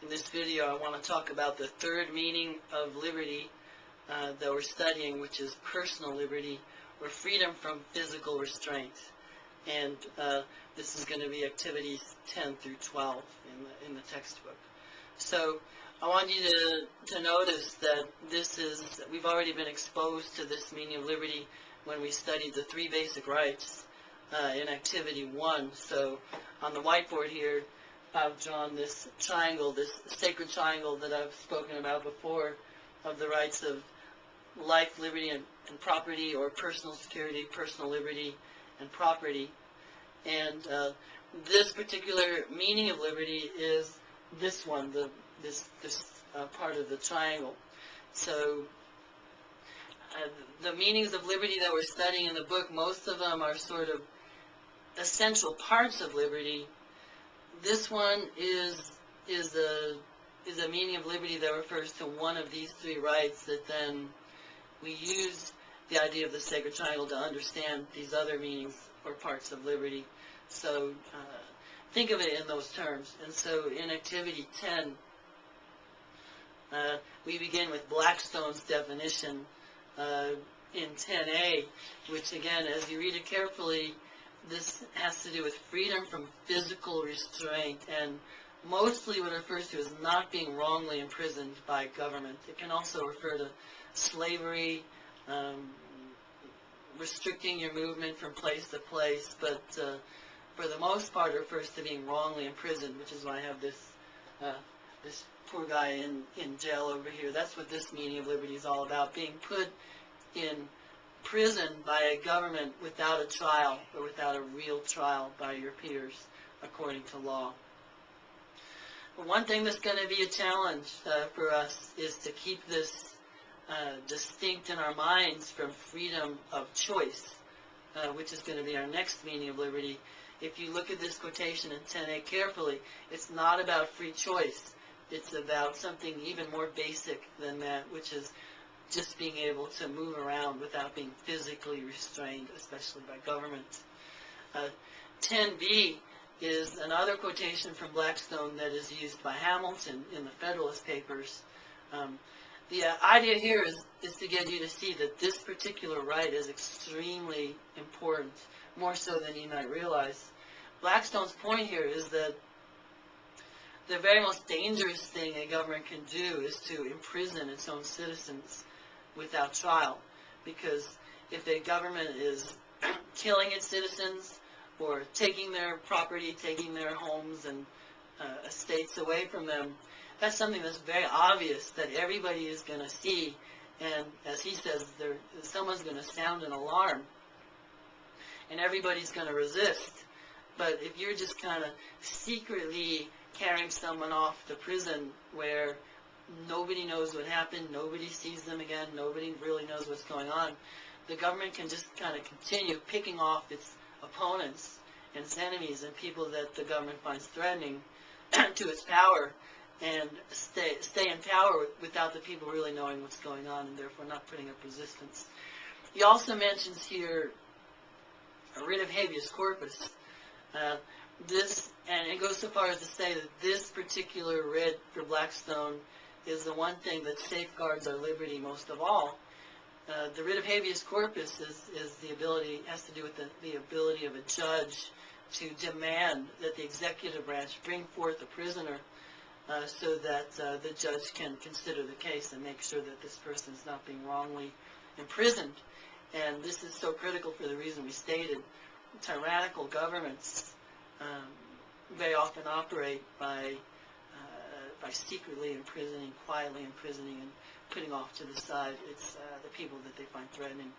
In this video, I want to talk about the third meaning of liberty that we're studying, which is personal liberty, or freedom from physical restraint. And this is going to be activities 10 through 12 in the textbook. So I want you to notice that we've already been exposed to this meaning of liberty when we studied the three basic rights in activity 1. So on the whiteboard here, I've drawn this triangle, this sacred triangle that I've spoken about before, of the rights of life, liberty, and property, or personal security, personal liberty, and property. And this particular meaning of liberty is this one, this part of the triangle. So the meanings of liberty that we're studying in the book, most of them are sort of essential parts of liberty. This one is a meaning of liberty that refers to one of these three rights, that then we use the idea of the sacred triangle to understand these other meanings or parts of liberty. So think of it in those terms. And so in activity 10, we begin with Blackstone's definition in 10a, which again, as you read it carefully, this has to do with freedom from physical restraint, and mostly what it refers to is not being wrongly imprisoned by government. It can also refer to slavery, restricting your movement from place to place, but for the most part it refers to being wrongly imprisoned, which is why I have this poor guy in jail over here. That's what this meaning of liberty is all about, being put in prison by a government without a trial, or without a real trial by your peers according to law. But one thing that's going to be a challenge for us is to keep this distinct in our minds from freedom of choice, which is going to be our next meaning of liberty. If you look at this quotation in 10a carefully, it's not about free choice. It's about something even more basic than that, which is just being able to move around without being physically restrained, especially by government. 10b is another quotation from Blackstone that is used by Hamilton in the Federalist Papers. The idea here is to get you to see that this particular right is extremely important, more so than you might realize. Blackstone's point here is that the very most dangerous thing a government can do is to imprison its own citizens without trial, because if a government is killing its citizens or taking their property, taking their homes and estates away from them, that's something that's very obvious that everybody is going to see, and as he says, someone's going to sound an alarm and everybody's going to resist. But if you're just kind of secretly carrying someone off to prison where nobody knows what happened, nobody sees them again, nobody really knows what's going on, the government can just kind of continue picking off its opponents and its enemies and people that the government finds threatening to its power, and stay in power without the people really knowing what's going on, and therefore not putting up resistance. He also mentions here a writ of habeas corpus. And it goes so far as to say that this particular writ for Blackstone is the one thing that safeguards our liberty most of all. The writ of habeas corpus has to do with the ability of a judge to demand that the executive branch bring forth a prisoner so that the judge can consider the case and make sure that this person is not being wrongly imprisoned. And this is so critical for the reason we stated. Tyrannical governments very often operate by secretly imprisoning, quietly imprisoning, and putting off to the side the people that they find threatening.